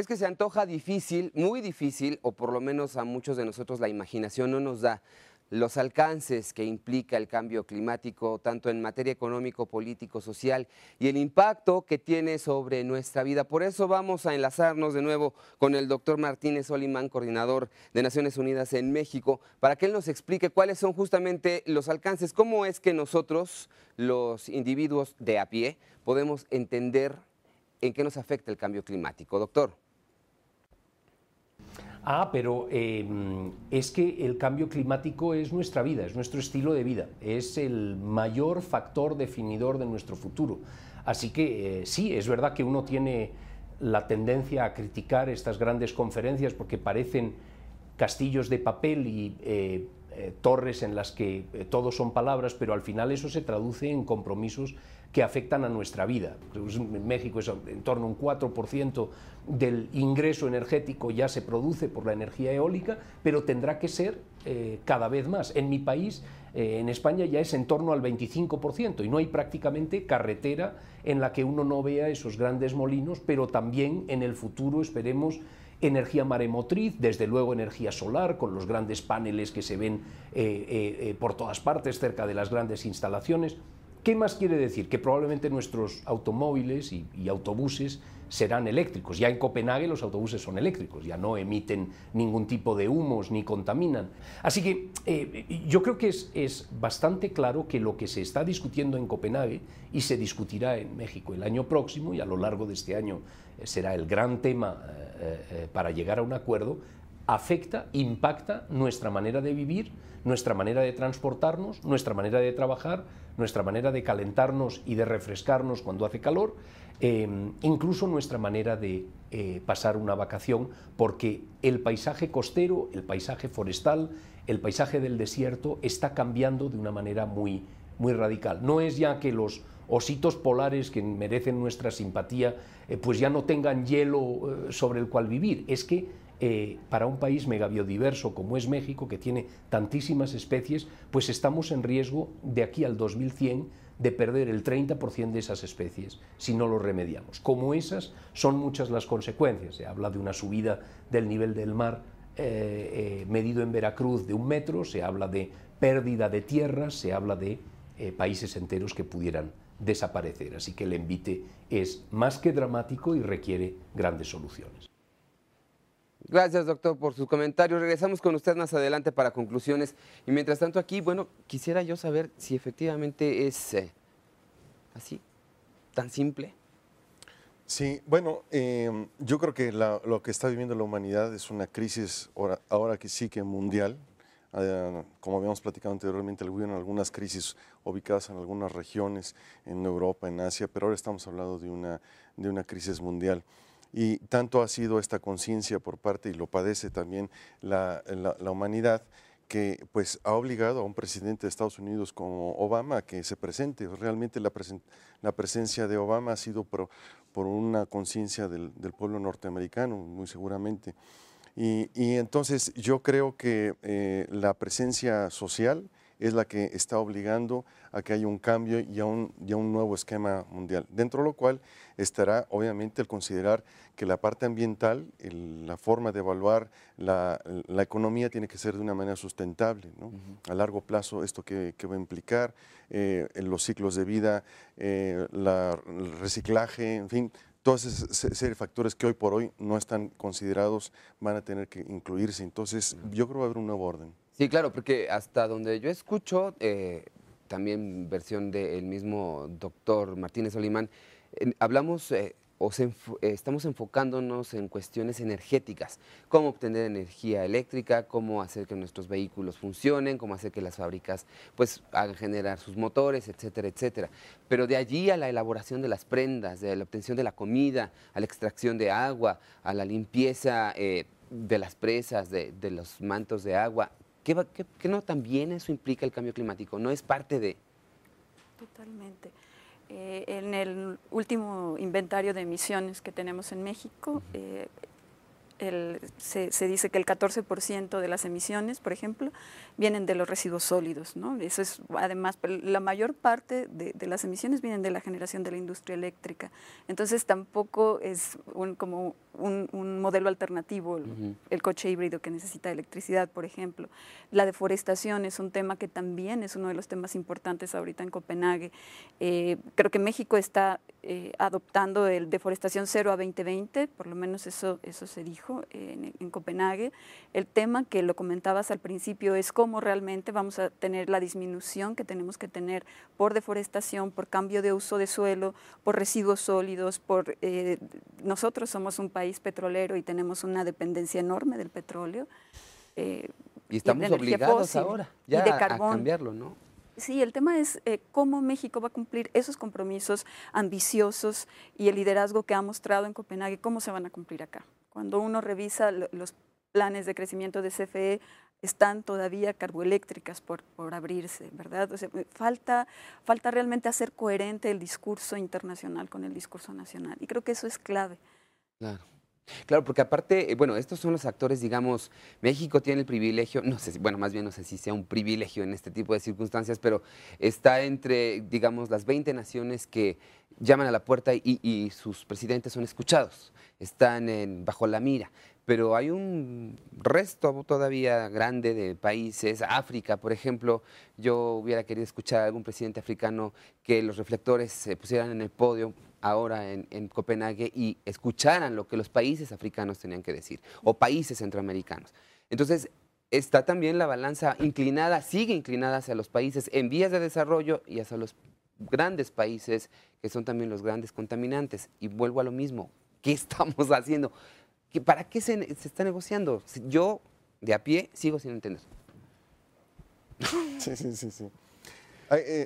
es que se antoja difícil, muy difícil, o por lo menos a muchos de nosotros la imaginación no nos da los alcances que implica el cambio climático, tanto en materia económico, político, social, y el impacto que tiene sobre nuestra vida. Por eso vamos a enlazarnos de nuevo con el doctor Martínez Solimán, coordinador de Naciones Unidas en México, para que él nos explique cuáles son justamente los alcances, cómo es que nosotros, los individuos de a pie, podemos entender en qué nos afecta el cambio climático. Doctor. Pero es que el cambio climático es nuestra vida, es nuestro estilo de vida, es el mayor factor definidor de nuestro futuro. Así que sí, es verdad que uno tiene la tendencia a criticar estas grandes conferencias porque parecen castillos de papel y torres en las que todo son palabras, pero al final eso se traduce en compromisos que afectan a nuestra vida. En México es en torno a un 4% del ingreso energético ya se produce por la energía eólica, pero tendrá que ser cada vez más. En mi país, en España, ya es en torno al 25% y no hay prácticamente carretera en la que uno no vea esos grandes molinos, pero también en el futuro esperemos energía maremotriz, desde luego energía solar, con los grandes paneles que se ven por todas partes cerca de las grandes instalaciones. ¿Qué más quiere decir? Que probablemente nuestros automóviles y autobuses serán eléctricos. Ya en Copenhague los autobuses son eléctricos, ya no emiten ningún tipo de humos ni contaminan. Así que yo creo que es bastante claro que lo que se está discutiendo en Copenhague y se discutirá en México el año próximo, y a lo largo de este año será el gran tema para llegar a un acuerdo, afecta, impacta nuestra manera de vivir, nuestra manera de transportarnos, nuestra manera de trabajar, nuestra manera de calentarnos y de refrescarnos cuando hace calor, incluso nuestra manera de pasar una vacación, porque el paisaje costero, el paisaje forestal, el paisaje del desierto está cambiando de una manera muy, muy radical. No es ya que los ositos polares que merecen nuestra simpatía pues ya no tengan hielo sobre el cual vivir, es que para un país megabiodiverso como es México, que tiene tantísimas especies, pues estamos en riesgo de aquí al 2100 de perder el 30% de esas especies si no lo remediamos. Como esas, son muchas las consecuencias. Se habla de una subida del nivel del mar medido en Veracruz de 1 metro, se habla de pérdida de tierras, se habla de países enteros que pudieran desaparecer. Así que el envite es más que dramático y requiere grandes soluciones. Gracias, doctor, por sus comentarios. Regresamos con usted más adelante para conclusiones. Y mientras tanto aquí, bueno, quisiera yo saber si efectivamente es así, tan simple. Sí, bueno, yo creo que lo que está viviendo la humanidad es una crisis ahora que sí que mundial. Como habíamos platicado anteriormente, hubieron algunas crisis ubicadas en algunas regiones, en Europa, en Asia, pero ahora estamos hablando de una crisis mundial. Y tanto ha sido esta conciencia por parte, y lo padece también la humanidad, que pues ha obligado a un presidente de Estados Unidos como Obama a que se presente. Realmente la presencia de Obama ha sido por una conciencia del pueblo norteamericano, muy seguramente. Y entonces yo creo que la presencia social es la que está obligando a que haya un cambio y a un nuevo esquema mundial, dentro de lo cual estará obviamente el considerar que la parte ambiental, la forma de evaluar la economía tiene que ser de una manera sustentable, ¿no? A largo plazo, esto que va a implicar en los ciclos de vida, el reciclaje, en fin, todas esas serie de factores que hoy por hoy no están considerados van a tener que incluirse. Entonces, yo creo que va a haber un nuevo orden. Sí, claro, porque hasta donde yo escucho, también versión del mismo doctor Martínez Solimán, hablamos estamos enfocándonos en cuestiones energéticas, cómo obtener energía eléctrica, cómo hacer que nuestros vehículos funcionen, cómo hacer que las fábricas pues hagan generar sus motores, etcétera, etcétera. Pero de allí a la elaboración de las prendas, de la obtención de la comida, a la extracción de agua, a la limpieza de las presas, de los mantos de agua, ¿qué no también eso implica el cambio climático? ¿No es parte de...? Totalmente. En el último inventario de emisiones que tenemos en México, se dice que el 14% de las emisiones, por ejemplo, vienen de los residuos sólidos, ¿no? Eso es, además, la mayor parte de las emisiones vienen de la generación de la industria eléctrica. Entonces tampoco es como un modelo alternativo el coche híbrido que necesita electricidad, por ejemplo. La deforestación es un tema que también es uno de los temas importantes ahorita en Copenhague. Creo que México está adoptando el deforestación cero a 2020, por lo menos eso se dijo en Copenhague. El tema que lo comentabas al principio es cómo realmente vamos a tener la disminución que tenemos que tener por deforestación, por cambio de uso de suelo, por residuos sólidos, nosotros somos un país petrolero y tenemos una dependencia enorme del petróleo. Y estamos obligados ahora ya a cambiarlo, ¿no? Sí, el tema es cómo México va a cumplir esos compromisos ambiciosos y el liderazgo que ha mostrado en Copenhague, cómo se van a cumplir acá. Cuando uno revisa los planes de crecimiento de CFE, están todavía carboeléctricas por abrirse, ¿verdad? O sea, falta realmente hacer coherente el discurso internacional con el discurso nacional, y creo que eso es clave. Claro. Claro, porque aparte, bueno, estos son los actores, digamos, México tiene el privilegio, no sé, bueno, más bien no sé si sea un privilegio en este tipo de circunstancias, pero está entre, digamos, las 20 naciones que llaman a la puerta y sus presidentes son escuchados, están bajo la mira. Pero hay un resto todavía grande de países, África, por ejemplo, yo hubiera querido escuchar a algún presidente africano que los reflectores se pusieran en el podio ahora en Copenhague y escucharan lo que los países africanos tenían que decir, o países centroamericanos. Entonces, está también la balanza inclinada, sigue inclinada hacia los países en vías de desarrollo y hacia los grandes países que son también los grandes contaminantes. Y vuelvo a lo mismo, ¿qué estamos haciendo? ¿Para qué se está negociando? Yo, de a pie, sigo sin entender. Sí.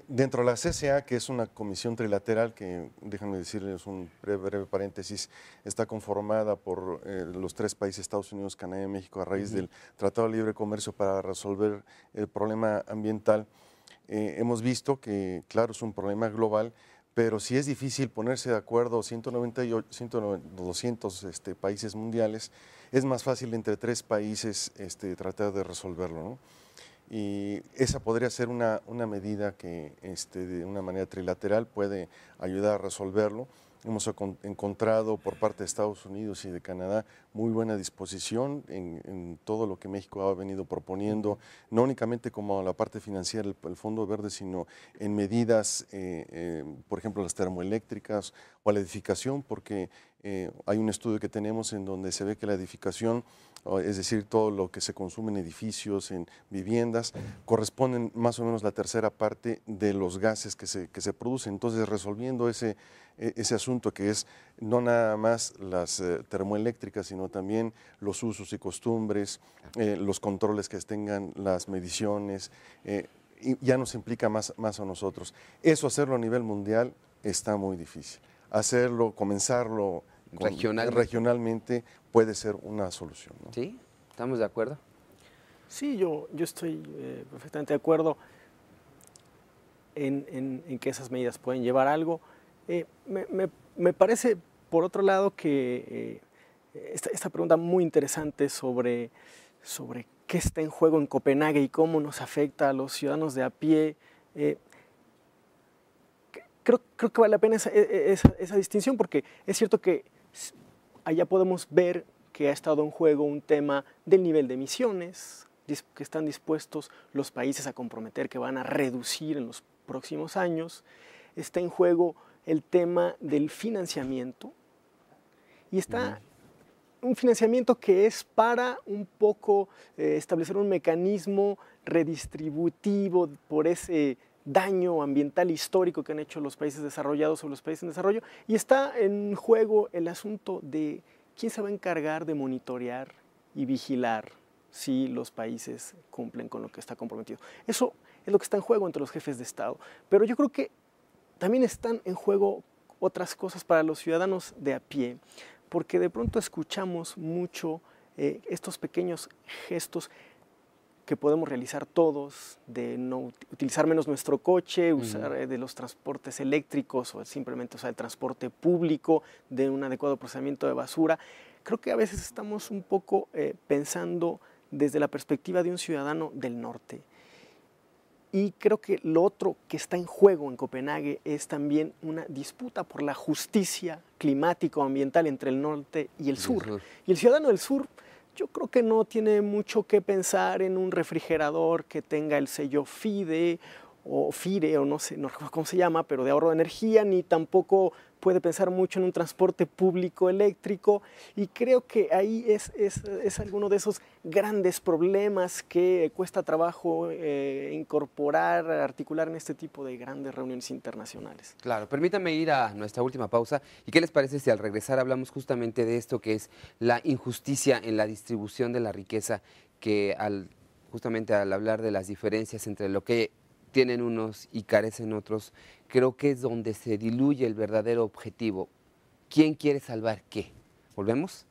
Dentro de la CCA, que es una comisión trilateral, que déjenme decirles un breve paréntesis, está conformada por los 3 países, Estados Unidos, Canadá y México, a raíz del Tratado de Libre Comercio para resolver el problema ambiental. Hemos visto que, claro, es un problema global, pero si es difícil ponerse de acuerdo 200 países mundiales, es más fácil entre 3 países tratar de resolverlo, ¿no? Y esa podría ser una medida que de una manera trilateral puede ayudar a resolverlo. Hemos encontrado por parte de Estados Unidos y de Canadá muy buena disposición en todo lo que México ha venido proponiendo, no únicamente como la parte financiera, el Fondo Verde, sino en medidas, por ejemplo, las termoeléctricas o la edificación, porque hay un estudio que tenemos en donde se ve que la edificación, es decir, todo lo que se consume en edificios, en viviendas, corresponden más o menos la tercera parte de los gases que se producen. Entonces, resolviendo ese asunto que es no nada más las termoeléctricas, sino también los usos y costumbres, los controles que tengan, las mediciones, y ya nos implica más a nosotros. Eso, hacerlo a nivel mundial, está muy difícil. Hacerlo, comenzarlo regionalmente puede ser una solución, ¿no? ¿Sí? ¿Estamos de acuerdo? Sí, yo estoy perfectamente de acuerdo en que esas medidas pueden llevar a algo. Me parece, por otro lado, que esta pregunta muy interesante sobre qué está en juego en Copenhague y cómo nos afecta a los ciudadanos de a pie, creo que vale la pena esa distinción, porque es cierto que allá podemos ver que ha estado en juego un tema del nivel de emisiones, que están dispuestos los países a comprometer que van a reducir en los próximos años. Está en juego el tema del financiamiento, y está un financiamiento que es para un poco establecer un mecanismo redistributivo por ese daño ambiental histórico que han hecho los países desarrollados o los países en desarrollo, y está en juego el asunto de quién se va a encargar de monitorear y vigilar si los países cumplen con lo que está comprometido. Eso es lo que está en juego entre los jefes de Estado, pero yo creo que también están en juego otras cosas para los ciudadanos de a pie, porque de pronto escuchamos mucho estos pequeños gestos que podemos realizar todos, de no utilizar menos nuestro coche, usar de los transportes eléctricos o simplemente usar el transporte público, de un adecuado procesamiento de basura, creo que a veces estamos un poco pensando desde la perspectiva de un ciudadano del norte. Y creo que lo otro que está en juego en Copenhague es también una disputa por la justicia climática o ambiental entre el norte y el sur. Y el ciudadano del sur, yo creo que no tiene mucho que pensar en un refrigerador que tenga el sello FIDE o FIRE, o no sé, no recuerdo cómo se llama, pero de ahorro de energía, ni tampoco puede pensar mucho en un transporte público eléctrico, y creo que ahí es alguno de esos grandes problemas que cuesta trabajo incorporar, articular en este tipo de grandes reuniones internacionales. Claro, permítame ir a nuestra última pausa. ¿Y qué les parece si al regresar hablamos justamente de esto que es la injusticia en la distribución de la riqueza, que justamente al hablar de las diferencias entre lo que tienen unos y carecen otros, creo que es donde se diluye el verdadero objetivo. ¿Quién quiere salvar qué? ¿Volvemos?